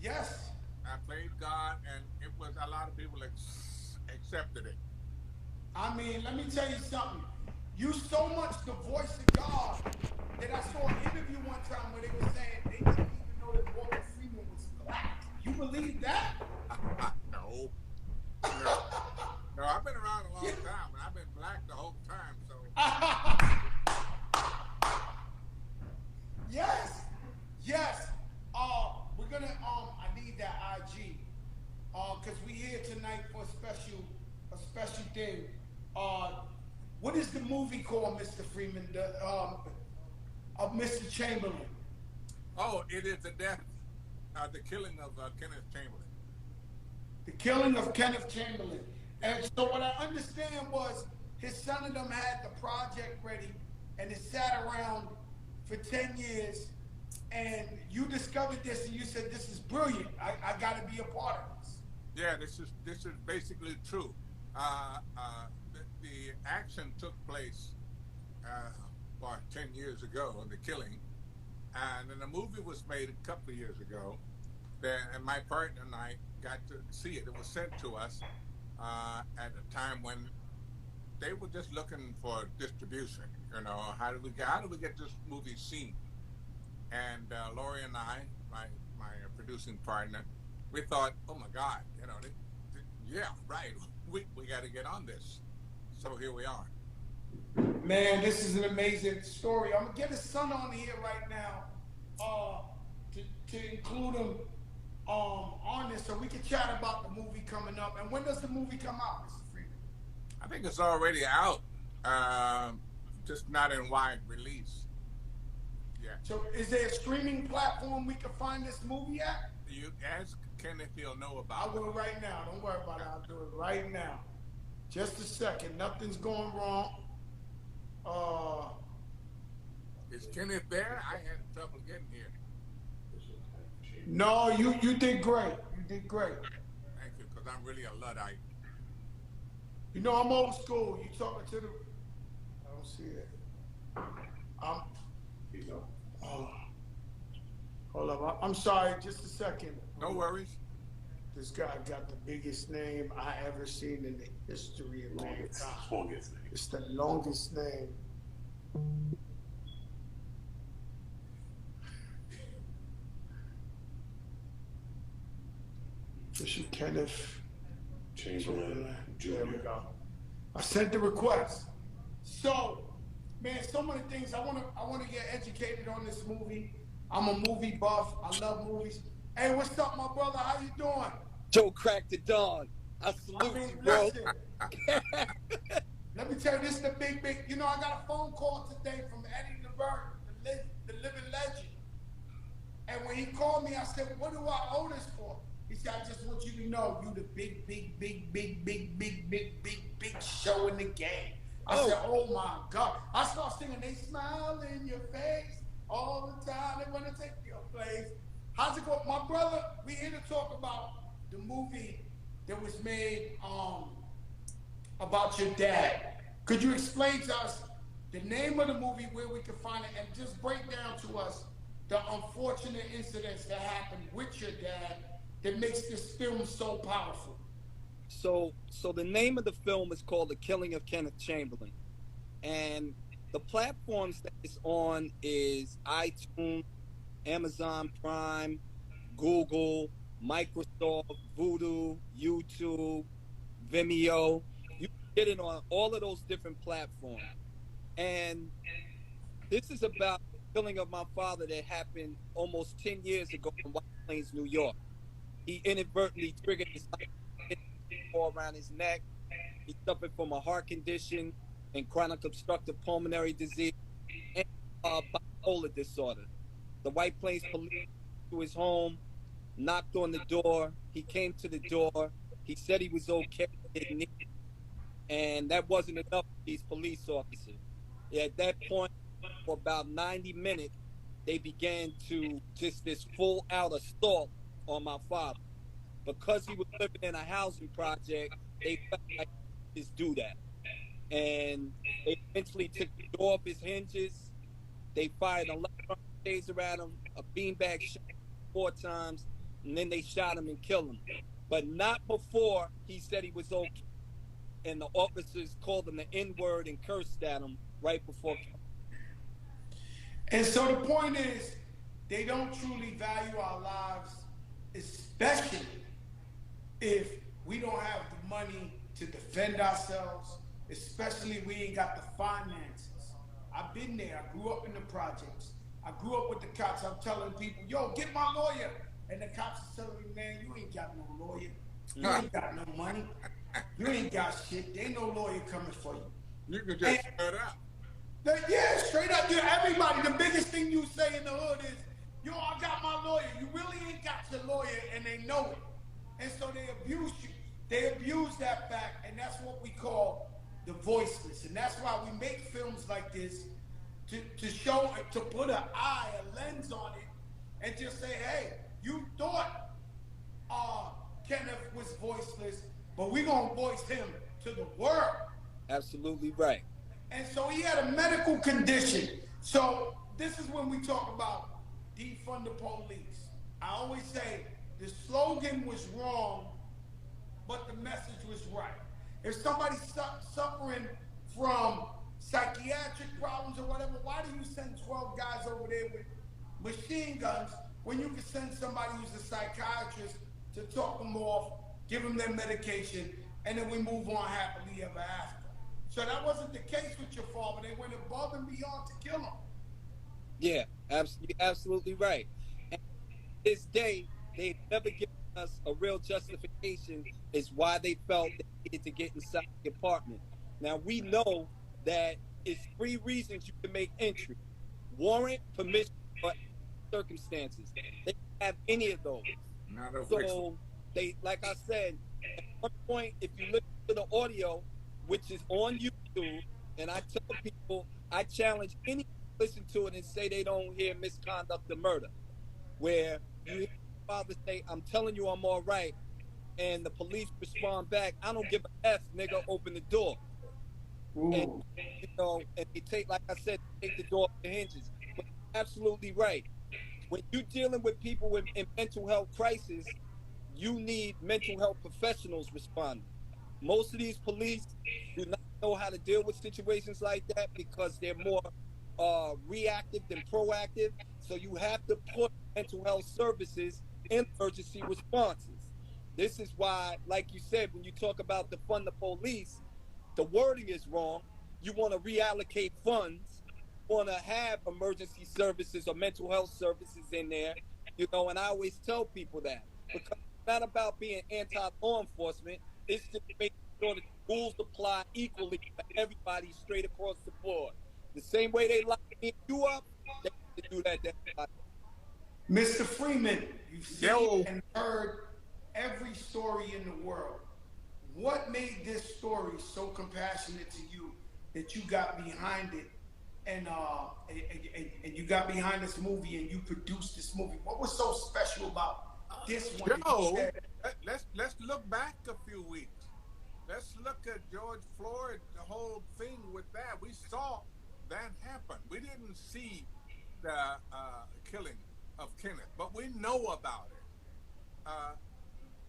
Yes. I played God, and it was a lot of people accepted it. I mean, let me tell you something. You so much the voice of God that I saw an interview one time where they were saying they didn't even know that Morgan Freeman was black. You believe that? No, no, no. I've been around a Yeah. long time, and I've been black the whole time. So Yes. Yes. We're gonna I need that IG. Cause we here tonight for a special thing. Uh what is the movie called, Mr. Freeman? The of Mr. Chamberlain. oh, it is the death, the killing of Kenneth Chamberlain. The killing of Kenneth Chamberlain. Yeah, And so what I understand was his son and them had the project ready and it sat around for 10 years and you discovered this and you said, this is brilliant. I got to be a part of this. yeah. This is basically true. The action took place uh, about 10 years ago, the killing, and then the movie was made a couple of years ago. Then, and my partner and I got to see it. It was sent to us at a time when they were just looking for distribution. How do we get this movie seen? And Laurie and I, my producing partner, we thought, oh my God, yeah, right. We got to get on this. So here we are. Man, this is an amazing story. I'm gonna get his son on here right now, uh, to include him on this so we can chat about the movie coming up. And when does the movie come out, Mr. Freeman? I think it's already out, um, just not in wide release yet. So is there a streaming platform we can find this movie at? You ask Ken if he'll know I about it. will right now. Don't worry about it. I'll do it right now. Just a second. Nothing's going wrong. Uh, Is Kenneth there? I had trouble getting here. no, you did great. You did great. Thank you, because I'm really a Luddite. You know I'm old school. You talking to the? I don't see it. I'm. Oh, hold up. I'm sorry. Just a second. No worries. This guy got the biggest name I ever seen in the history of mankind. It's the longest name. Bishop Kenneth Chamberlain There we Jr. go. I sent the request. So, man, so many things. I wanna get educated on this movie. I'm a movie buff. I love movies. Hey, what's up, my brother? How you doing? Joe cracked the dawn. I I salute mean, you, bro. listen. Let me tell you, this is the big. I got a phone call today from Eddie LeVert, the living legend. And when he called me, I said, "What do I owe this for?" He said, "I just want you to know you the big show in the game." I Oh, said, "Oh my God!" I start singing, "They smile in your face all the time. They want to take your place." How's it going, my brother? We here to talk about the movie that was made about your dad. Could you explain to us the name of the movie, where we can find it, and just break down to us the unfortunate incidents that happened with your dad that makes this film so powerful? so the name of the film is called The Killing of Kenneth Chamberlain, and the platforms that it's on is iTunes, Amazon Prime, Google, Microsoft, Voodoo, YouTube, Vimeo. You can get it on all of those different platforms. And this is about the killing of my father that happened almost 10 years ago in White Plains, New York. He inadvertently triggered his all around his neck. He suffered from a heart condition and chronic obstructive pulmonary disease and bipolar disorder. The White Plains police to his home, knocked on the door. He came to the door. He said he was okay, didn't need, and that wasn't enough for these police officers. At that point, for about 90 minutes, they began to just this full out assault on my father. Because he was living in a housing project, they felt like they just do that. And they eventually took the door off his hinges. They fired an electronic taser at him, a beanbag shot 4 times, and then they shot him and killed him. But not before he said he was okay. And the officers called him the N-word and cursed at him right before killing him. And so the point is, they don't truly value our lives, especially if we don't have the money to defend ourselves, especially if we ain't got the finances. I've been there. I grew up in the projects. I grew up with the cops. I'm telling people, yo, get my lawyer. And the cops are telling me, man, you ain't got no lawyer. You ain't got no money. You ain't got shit. There ain't no lawyer coming for you. You can just shut up. Yeah, straight up. Everybody, the biggest thing you say in the hood is, yo, I got my lawyer. You really ain't got your lawyer, and they know it. And so they abuse you. They abuse that fact, and that's what we call the voiceless. And that's why we make films like this to show, to put an eye, a lens on it, and just say, hey, you thought Kenneth was voiceless, but we're going to voice him to the world. Absolutely right. And so he had a medical condition. So this is when we talk about defund the police. I always say the slogan was wrong, but the message was right. If somebody's suffering from psychiatric problems or whatever, why do you send 12 guys over there with machine guns when you can send somebody who's a psychiatrist to talk them off, give them their medication, and then we move on happily ever after? So that wasn't the case with your father. They went above and beyond to kill him. Yeah, absolutely right. And this day, they've never given us a real justification as why they felt they needed to get inside the apartment. Now, we know that it's 3 reasons you can make entry: warrant, permission, or circumstances. They don't have any of those. So they, like I said, at one point, if you listen to the audio, which is on YouTube, and I tell people, I challenge anyone to listen to it and say they don't hear misconduct or murder, where you hear your father say, I'm telling you I'm all right, and the police respond back, I don't give a F, nigga, open the door. Ooh. And, you know, and they take, like I said, take the door off the hinges. But absolutely right. When you're dealing with people in mental health crisis, you need mental health professionals responding. Most of these police do not know how to deal with situations like that because they're more reactive than proactive. So you have to put mental health services in emergency responses. This is why, like you said, when you talk about defund the police, the wording is wrong. You want to reallocate funds, you want to have emergency services or mental health services in there, you know, and I always tell people that, because it's not about being anti-law enforcement. It's just making sure that the rules apply equally for everybody straight across the board. The same way they lock me and you up, they have to do that to everybody. Mr. Freeman, you've seen and heard every story in the world. What made this story so compassionate to you that you got behind it and you got behind this movie and you produced this movie? What was so special about this one? Joe, let's look back a few weeks. Let's look at George Floyd, the whole thing with that. We saw that happen. We didn't see the killing of Kenneth, but we know about it.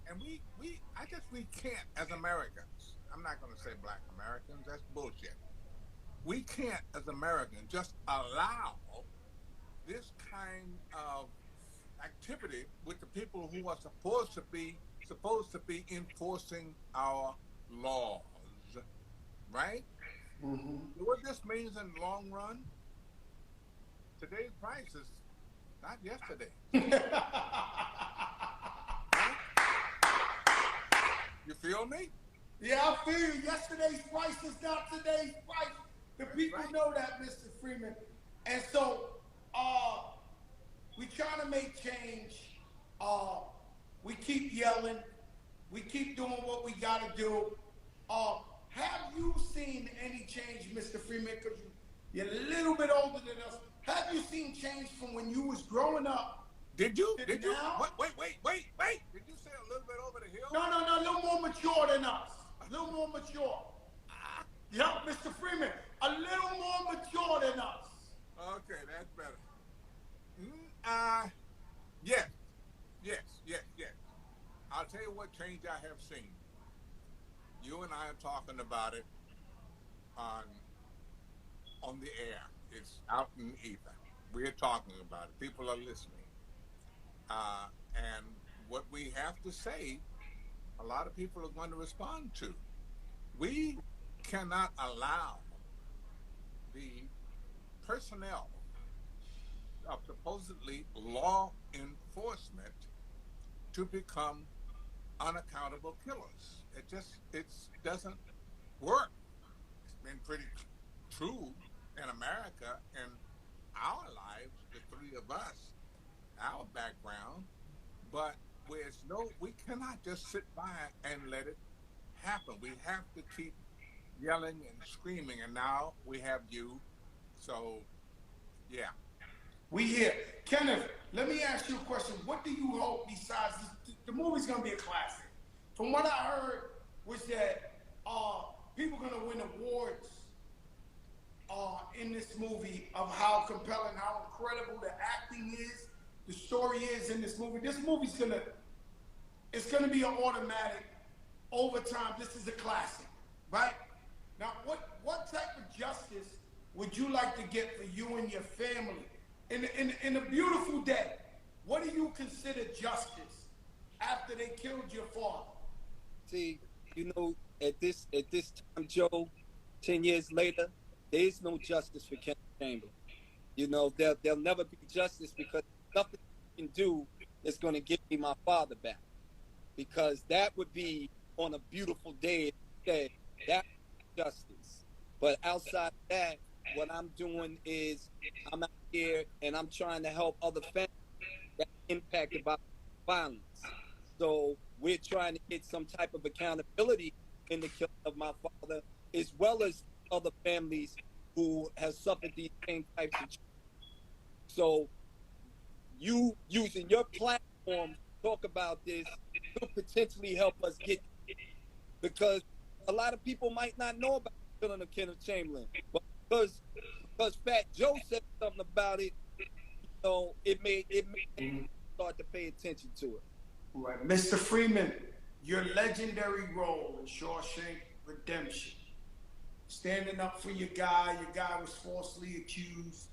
And I guess we can't, as Americans, I'm not going to say black Americans, that's bullshit. We can't, as Americans, just allow this kind of activity with the people who are supposed to be enforcing our laws, right? Mm-hmm. What this means in the long run, today's price is not yesterday. You feel me? Yeah, I feel you. Yesterday's price is not today's price. The people know that, Mr. Freeman. And so, we trying to make change. We keep yelling. We keep doing what we got to do. Have you seen any change, Mr. Freeman? Because you're a little bit older than us. Have you seen change from when you was growing up? Did you? Wait. Did you say a little bit over the hill? No, a little more mature than us. A little more mature. Yup, Mr. Freeman, a little more mature than us. Okay, that's better. Yes. I'll tell you what change I have seen. You and I are talking about it on the air. It's out in the ether. We're talking about it. People are listening. And what we have to say, a lot of people are going to respond to. We cannot allow the personnel of supposedly law enforcement to become unaccountable killers. It doesn't work. It's been pretty true in America in our lives, the three of us, our background, but we cannot just sit by and let it happen. We have to keep yelling and screaming, and now we have you. So, yeah. We here. Kenneth, let me ask you a question. What do you hope besides this? The movie's going to be a classic. From what I heard was that people are going to win awards in this movie of how compelling, how incredible the acting is, the story is in this movie. This movie's it's gonna be an automatic over time. This is a classic, right? Now, what type of justice would you like to get for you and your family in a beautiful day? What do you consider justice after they killed your father? See, at this time, Joe, 10 years later, there is no justice for Kenneth Chamberlain. There'll never be justice because nothing you can do is going to give me my father back. Because that would be on a beautiful day. That's justice. But outside of that, what I'm doing is I'm out here and I'm trying to help other families that are impacted by violence. So we're trying to get some type of accountability in the killing of my father, as well as other families who have suffered these same types of. So you using your platform to talk about this could potentially help us get, because a lot of people might not know about the killing of Kenneth Chamberlain, but because Fat Joe said something about it, it made start to pay attention to it. Right. Mr. Freeman, your legendary role in Shawshank Redemption, standing up for your guy was falsely accused,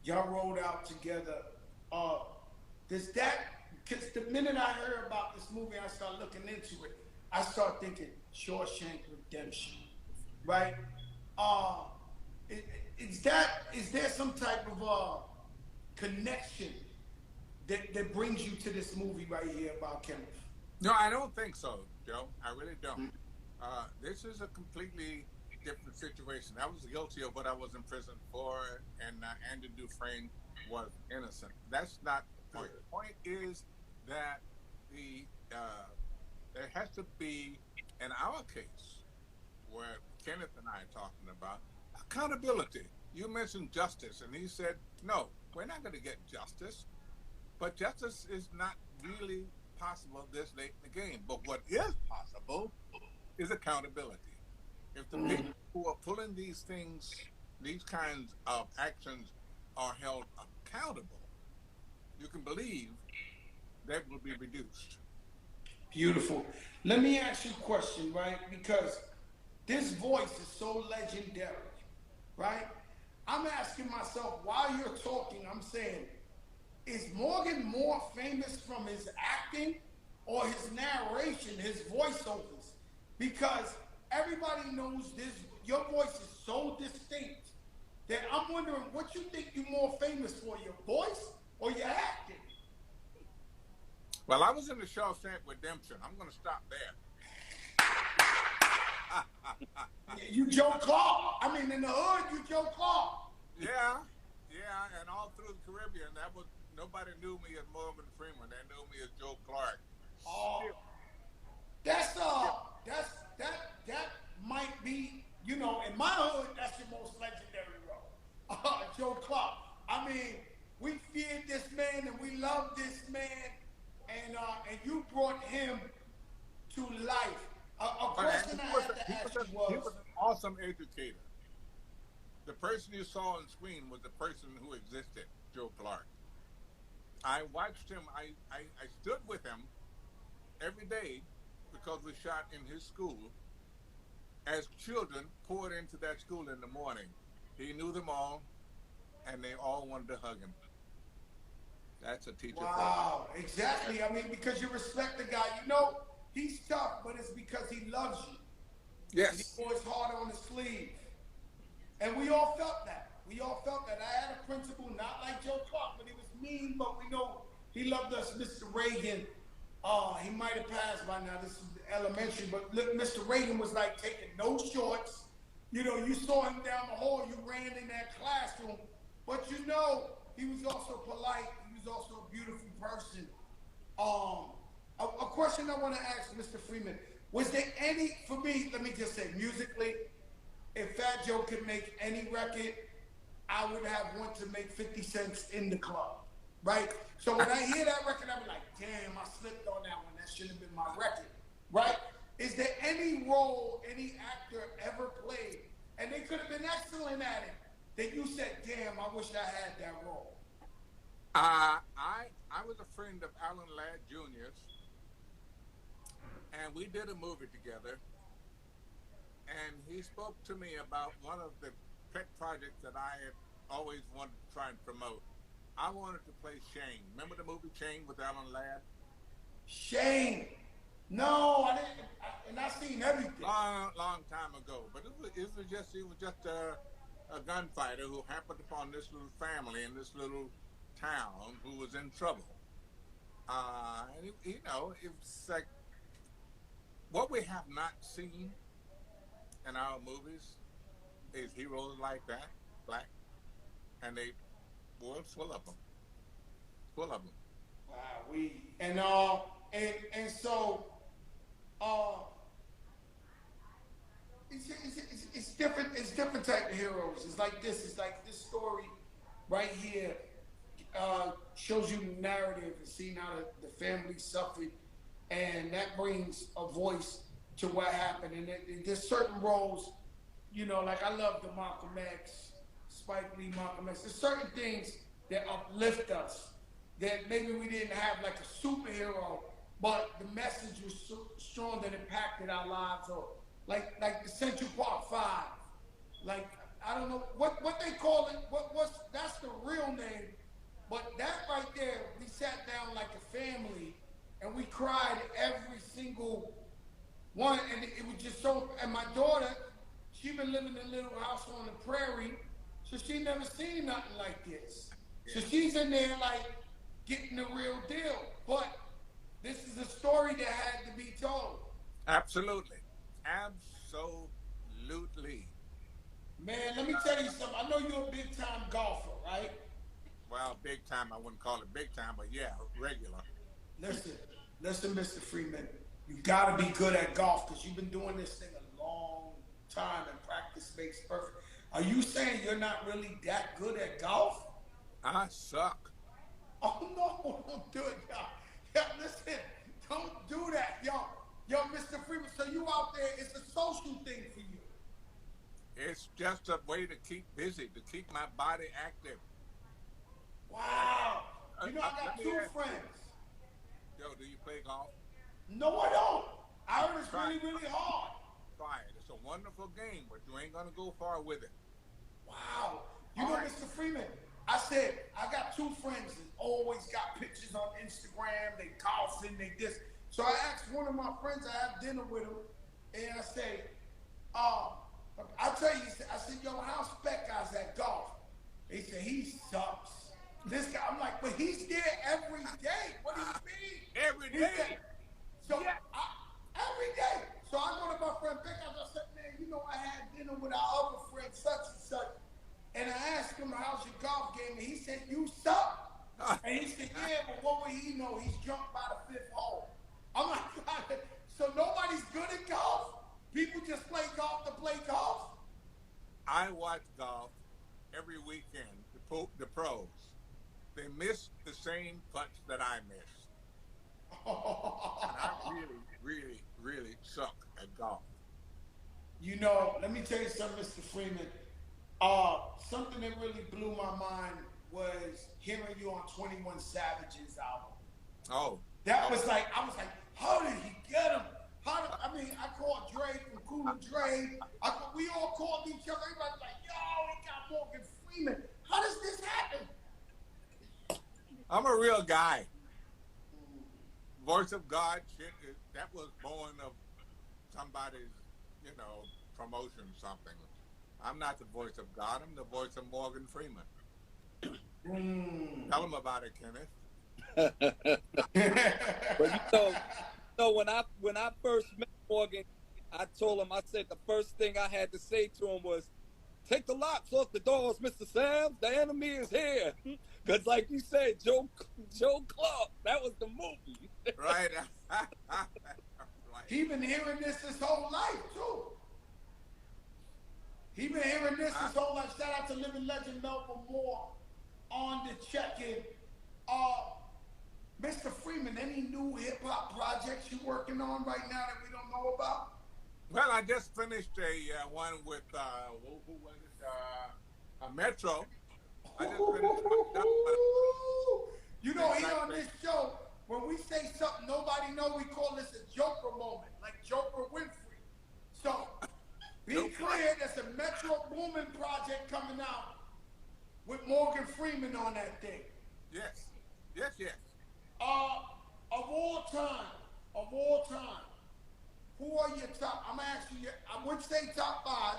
y'all rode out together. Does that, because the minute I heard about this movie, I started looking into it, I started thinking Shawshank Redemption, right? Is there some type of connection that brings you to this movie right here about Kenneth? No, I don't think so, Joe. I really don't. This is a completely different situation. I was guilty of what I was in prison for, and Andy Dufresne was innocent. That's not the point. The point is that there has to be, in our case, where Kenneth and I are talking about, accountability. You mentioned justice, and he said, no, we're not going to get justice. But justice is not really possible this late in the game. But what is possible is accountability. If the people who are pulling these things, these kinds of actions are held accountable, you can believe that will be reduced. Beautiful. Let me ask you a question, right? Because this voice is so legendary, right? I'm asking myself, while you're talking, I'm saying, is Morgan more famous from his acting or his narration, his voiceovers? Because everybody knows this, your voice is so distinct that I'm wondering what you think you're more famous for, your voice or your acting? Well, I was in the Shawshank Redemption. I'm going to stop there. You Joe Clark. I mean, in the hood, you Joe Clark. Yeah, and all through the Caribbean, nobody knew me as Morgan Freeman. They knew me as Joe Clark. Oh, that might be, in my hood, that's your most legendary role. Joe Clark. I mean, we feared this man and we loved this man, and you brought him to life. A question I had to ask you was, he was an awesome educator. The person you saw on screen was the person who existed, Joe Clark. I watched him. I stood with him every day, because we shot in his school, as children poured into that school in the morning. He knew them all, and they all wanted to hug him. That's a teacher for you. Wow, exactly. I mean, because you respect the guy. You know, he's tough, but it's because he loves you. And he Yes. wore his heart on his sleeve. And we all felt that. We all felt that. I had a principal, not like Joe Clark, but he was mean, but we know he loved us, Mr. Reagan. He might have passed by now. This is elementary, but look, Mr. Reagan was like taking no shorts. You know, you saw him down the hall, you ran in that classroom. But you know, he was also polite. He was also a beautiful person. A question I want to ask Mr. Freeman, was there any, for me, let me just say, musically, if Fat Joe could make any record, I would have want to make 50 cents in the club, right? So when I hear that record, I'm like, damn, I slipped on that one. That should have been my record, right? Is there any role any actor ever played, and they could have been excellent at it, that you said, damn, I wish I had that role? I was a friend of Alan Ladd Jr.'s, and we did a movie together. And he spoke to me about one of the pet projects that I had always wanted to try and promote. I wanted to play Shane. Remember the movie Shane with Alan Ladd? Shane. No, I didn't. And I seen everything. Long time ago. But he was just a gunfighter who happened upon this little family in this little town who was in trouble. And it's like what we have not seen in our movies is heroes like that, black, and they world's full of them, full of them. Wow, and so it's different. It's different type of heroes. It's like this. It's like this story right here shows you the narrative and seeing how the family suffered, and that brings a voice to what happened. And there's certain roles, like I love the Malcolm X, Spike Lee, Malcolm X. There's certain things that uplift us that maybe we didn't have like a superhero, but the message was so strong that impacted our lives. Or like the Central Park Five, like I don't know what they call it. That's the real name, but that right there, we sat down like a family and we cried every single one, and it was just so. And my daughter, she been living in a little house on the prairie, so she never seen nothing like this. So she's in there like getting the real deal. But this is a story that had to be told. Absolutely. Man, let me tell you something. I know you're a big time golfer, right? Well, big time, I wouldn't call it big time, but yeah, regular. Listen, Mr. Freeman. You gotta be good at golf because you've been doing this thing a long time and practice makes perfect. Are you saying you're not really that good at golf? I suck. Oh no, don't do it, y'all. Yeah, listen, don't do that, yo, Mr. Freeman. So you out there, it's a social thing for you. It's just a way to keep busy, to keep my body active. Wow. I got two friends. Yo, do you play golf? No, I don't. I heard it's Try it. really hard. Try it. It's a wonderful game, but you ain't gonna go far with it. Wow. Mr. Freeman, I said, I got two friends that always got pictures on Instagram, they golfing, they this. So I asked one of my friends, I had dinner with him, and I say, I'll tell you, I said, yo, how's Spec guys at golf? He said, he sucks. This guy, I'm like, but he's there every day. What do you mean? Every day. So every day. So I go to my friend Beck. I said, man, I had dinner with our other friend such and such, and I asked him, how's your golf game? And he said, you suck. And he said, yeah, but what would he know? He's drunk by the fifth hole. I'm like, so nobody's good at golf? People just play golf to play golf? I watch golf every weekend, the pros. They miss the same putts that I miss. And I really suck at golf. Let me tell you something, Mr. Freeman. Something that really blew my mind was hearing you on 21 Savage's album. Oh. I was like, how did he Dr. Dre. We all called each other. Everybody's like, yo, he got Morgan Freeman. How does this happen? I'm a real guy. Voice of God shit, that was born of somebody's, promotion something. I'm not the voice of God. I'm the voice of Morgan Freeman. Tell him about it, Kenneth. But when I first met Morgan, I told him, I said the first thing I had to say to him was, "Take the locks off the doors, Mr. Sams. The enemy is here." Because, like you said, Joe Clark, that was the movie. Right. He been hearing this his whole life, too. He been hearing this his whole life. Shout out to living legend Melvin Moore on the check-in. Mr. Freeman, any new hip-hop projects you working on right now that we don't know about? Well, I just finished a one with, who was it? Metro. I just finished You know, here on this show, when we say something nobody know, we call this a Joker moment, like Joker Winfrey. So, be clear, there's a Metro Boomin project coming out with Morgan Freeman on that thing. Yes. Of all time, who are your top? I'm gonna ask you. I would say top 5,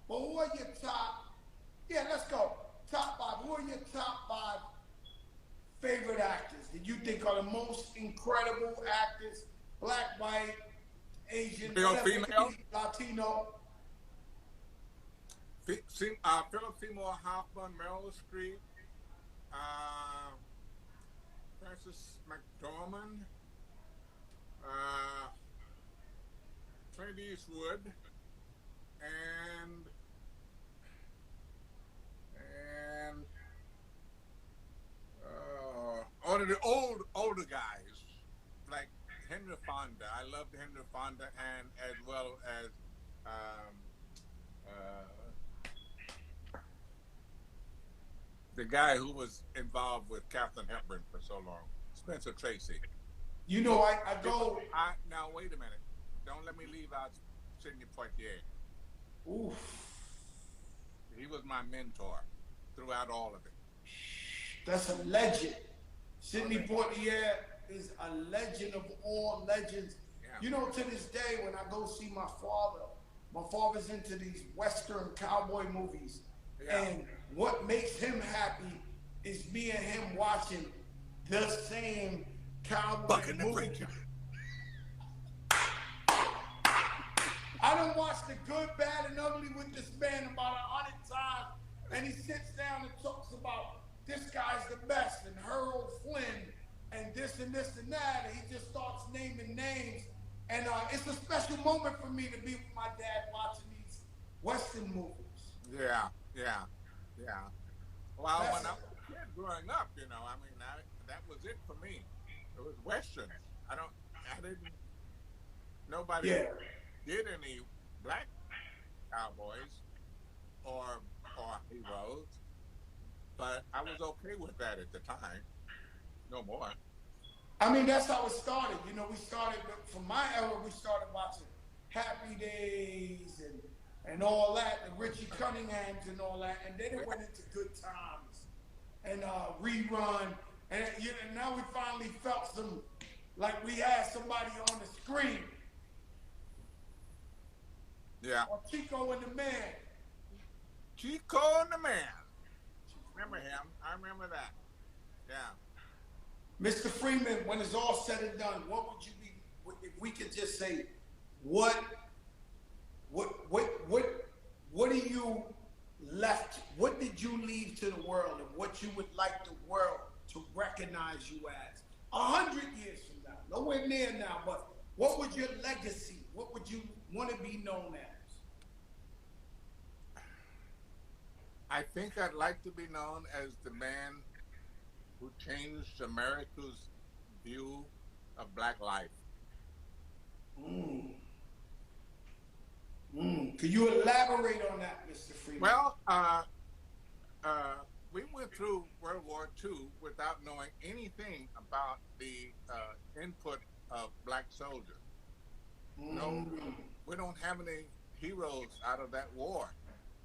but who are your top? Yeah, let's go. Top 5. Who are your top 5 favorite actors that you think are the most incredible actors? Black, white, Asian, female, Latino. Philip Seymour Hoffman, Meryl Streep, Francis McDormand, Clint Eastwood, and all of the older guys like Henry Fonda. I loved Henry Fonda, and as well as the guy who was involved with Katharine Hepburn for so long, Spencer Tracy. You know, I go. Now wait a minute. Don't let me leave out Sidney Poitier. Oof. He was my mentor throughout all of it. That's a legend. Sidney Poitier is a legend of all legends. Yeah. You know, to this day, when I go see my father's into these Western cowboy movies. Yeah. And what makes him happy is me and him watching the same cowboy movie. I done watched The Good, Bad, and Ugly with this man about 100 times, and he sits down and talks about this guy's the best, and Harold Flynn, and this and this and that, and he just starts naming names, and it's a special moment for me to be with my dad watching these Western movies. Yeah. Well, when I was a kid growing up, that was it for me. It was Westerns. Nobody did any black cowboys or heroes, but I was okay with that at the time. No more. I mean, that's how it started. You know, we started, from my era, we started watching Happy Days and all that, and Richie Cunninghams and all that, and then it went into Good Times and Rerun, and now we finally felt like we had somebody on the screen. Yeah. Or Chico and the Man. Chico and the Man. Remember him? I remember that. Yeah. Mr. Freeman, when it's all said and done, what would you be, if we could just say, what did you leave to the world, and what you would like the world to recognize you as 100 years from now? Nowhere near now, but what would your legacy, what would you want to be known as? I think I'd like to be known as the man who changed America's view of black life. Can you elaborate on that, Mr. Freeman? Well, we went through World War II without knowing anything about the input of black soldiers. No, we don't have any heroes out of that war,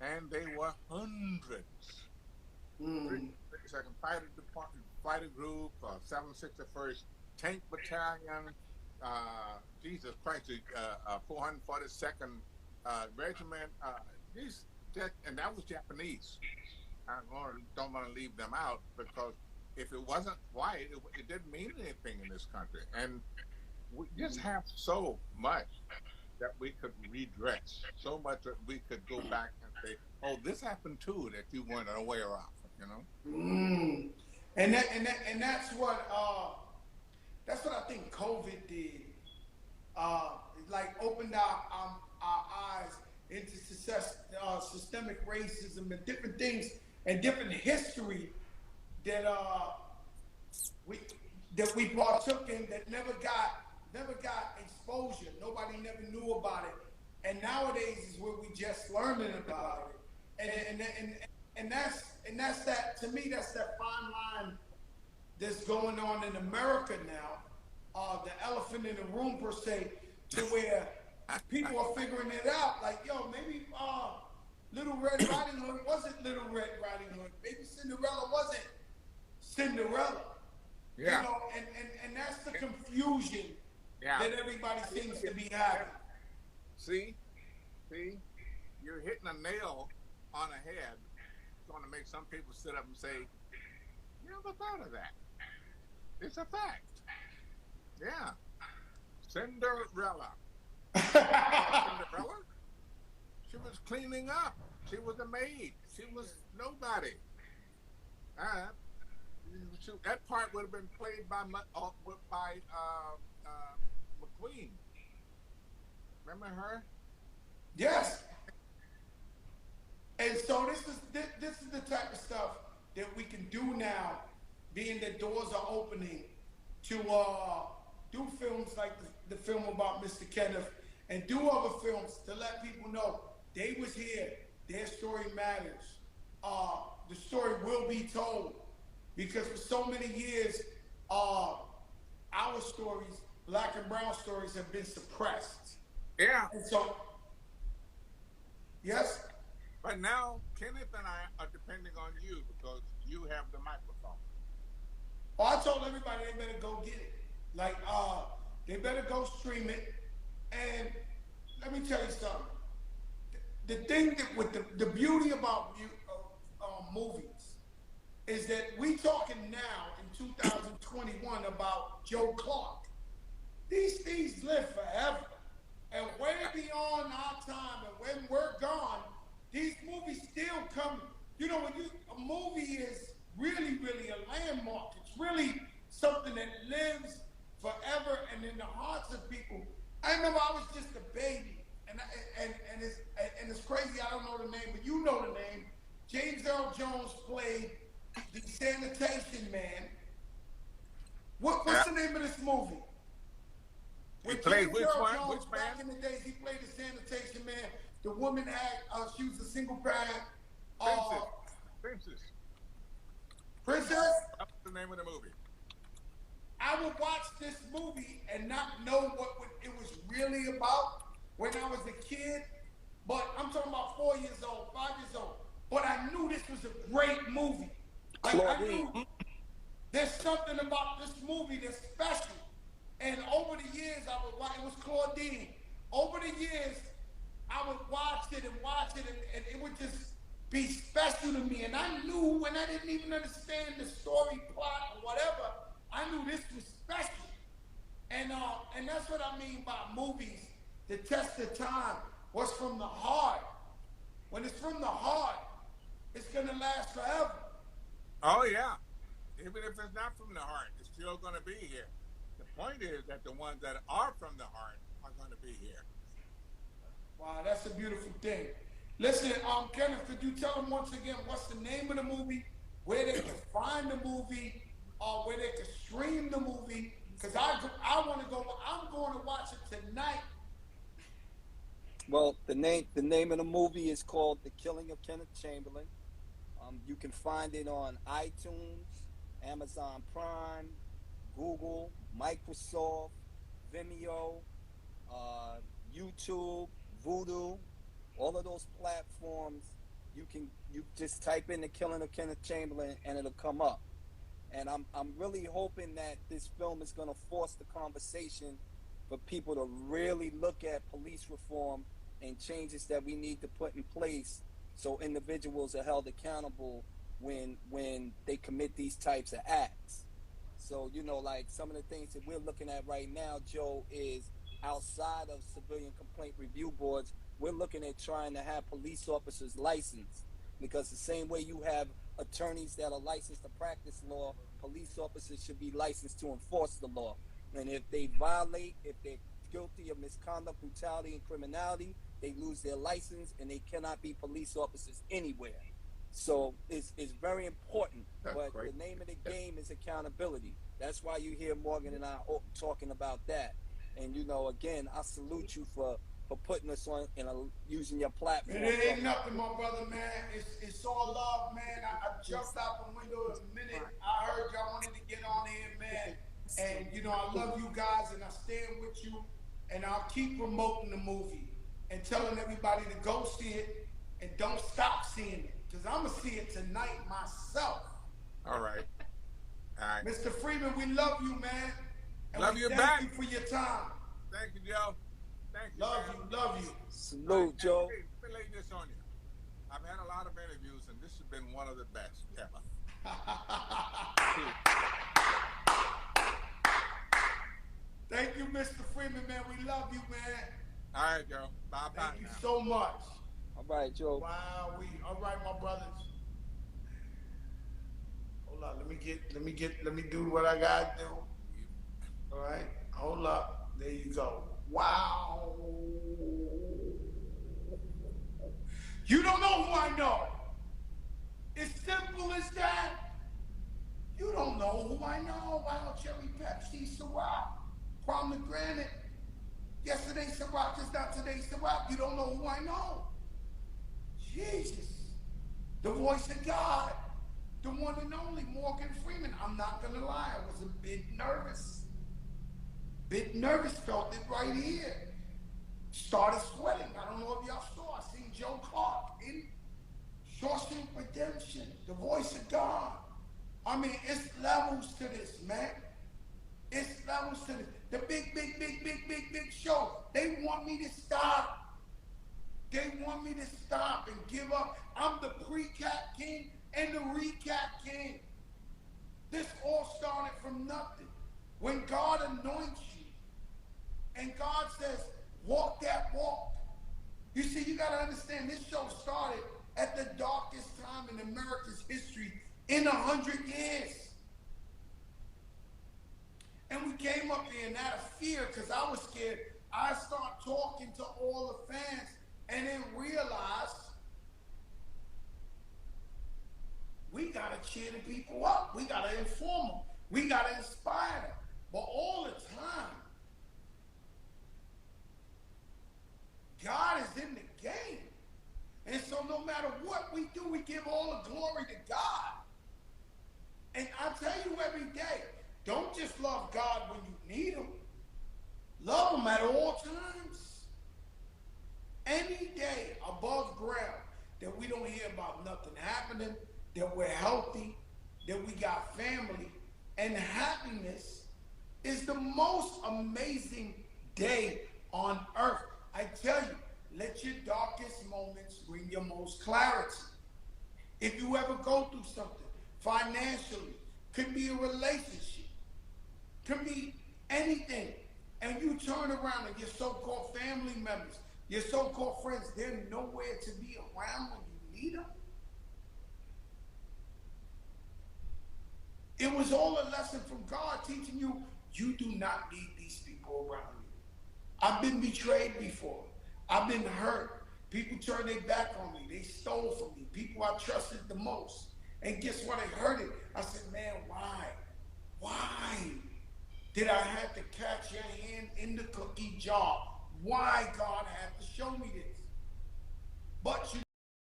and they were hundreds. Mm. 32nd Fighter Department, Fighter Group, 761st Tank Battalion, Jesus Christ, 442nd Regiment. These and that was Japanese. Don't want to leave them out because if it wasn't white, it didn't mean anything in this country. And we just have so much that we could redress, so much that we could go back and say, "Oh, this happened too," that you weren't aware of. You know. Mm. And that's what I think COVID did. It like opened our eyes into systemic racism and different things and different history that we that we partook in that never got exposure. Nobody never knew about it, and nowadays is where we just learning about it. And that's that, to me, that's that fine line that's going on in America now. The elephant in the room per se, to where people are figuring it out. Like, yo, maybe Little Red Riding Hood wasn't Little Red Riding Hood. Maybe Cinderella wasn't Cinderella. Yeah. You know, and that's the confusion Yeah. that everybody seems to be having. See, you're hitting a nail on the head. It's going to make some people sit up and say, "You never thought of that." It's a fact. Yeah. Cinderella. Cinderella? She was cleaning up. She was a maid. She was nobody. That part would have been played by McQueen. Remember her? Yes. And so this is the type of stuff that we can do now, being that doors are opening to do films like the film about Mr. Kenneth, and do other films to let people know they was here, their story matters. The story will be told, because for so many years, our stories, black and brown stories, have been suppressed. Yeah. And so, yes? But now, Kenneth and I are depending on you because you have the microphone. Oh, I told everybody they better go get it. Like, they better go stream it. And let me tell you something. The thing that with the beauty about movies is that we talking now in 2021 about Joe Clark. These things live forever. And way beyond our time, and when we're gone, these movies still come. You know, a movie is really, really a landmark. It's really something that lives forever and in the hearts of people. I remember I was just a baby, and it's crazy. I don't know the name, but you know the name. James Earl Jones played the sanitation man. What's the name of this movie? He played which one? Jones, Which man? back in the days, he played the sanitation man. The woman had, she was a single parent. Princess. That's the name of the movie. I would watch this movie and not know what it was really about when I was a kid. But I'm talking about 4 years old, 5 years old. But I knew this was a great movie. Like, I knew there's something about this movie that's special. And over the years, I would watch. It was Claudine. Over the years, I would watch it, and it would just be special to me. And I knew, when I didn't even understand the story plot or whatever, I knew this was special. And that's what I mean by movies. The test of time. What's from the heart? When it's from the heart, it's gonna last forever. Oh yeah. Even if it's not from the heart, it's still gonna be here. The point is that the ones that are from the heart are gonna be here. Wow, that's a beautiful thing. Listen, Kenneth, could you tell them once again what's the name of the movie, where they can find the movie, or where they can stream the movie? Because I want to go. I'm going to watch it tonight. Well, the name of the movie is called The Killing of Kenneth Chamberlain. You can find it on iTunes, Amazon Prime, Google, Microsoft, Vimeo, YouTube, Vudu, All of those platforms, you just type in the killing of Kenneth Chamberlain and it'll come up. And I'm really hoping that this film is going to force the conversation for people to really look at police reform and changes that we need to put in place so individuals are held accountable when they commit these types of acts. So, like some of the things that we're looking at right now, Joe, is outside of civilian complaint review boards, we're looking at trying to have police officers licensed, because the same way you have attorneys that are licensed to practice law, police officers should be licensed to enforce the law. And if they're guilty of misconduct, brutality, and criminality, they lose their license and they cannot be police officers anywhere. So it's very important. That's But great. the name of the game is accountability. That's why you hear Morgan and I talking about that. And again, I salute you for putting us on using your platform. It ain't nothing, my brother, man. It's all love, man. I jumped out the window in a minute. I heard y'all wanted to get on here, man. And I love you guys, and I stand with you. And I'll keep promoting the movie and telling everybody to go see it and don't stop seeing it, because I'm gonna see it tonight myself. All right. All right. Mr. Freeman, we love you, man. And Love you back. Thank you for your time. Thank you, Joe. Thank you. Love you. Salute, Joe. Hey, let me lay this on you. I've had a lot of interviews, and this has been one of the best ever. Thank you, Mr. Freeman, man. We love you, man. All right, Joe. Bye-bye. Thank you so much. All right, Joe. Wow, all right, my brothers. Hold on, let me do what I gotta do. All right, hold up. There you go. Wow. You don't know who I know. It's simple as that. You don't know who I know. Wild cherry, Pepsi, Ciroc, pomegranate. Yesterday Ciroc is not today Ciroc. You don't know who I know. Jesus. The voice of God. The one and only Morgan Freeman. I'm not gonna lie, I was a bit nervous. Felt it right here. Started sweating. I don't know if y'all saw. I seen Joe Clark in Shawshank Redemption. The voice of God. I mean, it's levels to this, man. It's levels to this. The big show. They want me to stop. They want me to stop and give up. I'm the pre-cap king and the recap king. This all started from nothing. When God anoints you and God says, walk that walk. You see, you got to understand, this show started at the darkest time in America's history in 100 years. And we came up here and out of fear, because I was scared. I started talking to all the fans and then realized we got to cheer the people up. We got to inform them. We got to inspire them. But all the time, God is in the game. And so no matter what we do, we give all the glory to God. And I tell you every day, don't just love God when you need him. Love him at all times. Any day above ground that we don't hear about nothing happening, that we're healthy, that we got family, and happiness is the most amazing day on earth. I tell you, let your darkest moments bring your most clarity. If you ever go through something financially, could be a relationship, could be anything, and you turn around and your so-called family members, your so-called friends, they're nowhere to be around when you need them. It was all a lesson from God teaching you, you do not need these people around you. I've been betrayed before. I've been hurt. People turned their back on me. They stole from me. People I trusted the most. And guess what? I heard it. I said, man, why? Why did I have to catch your hand in the cookie jar? Why God had to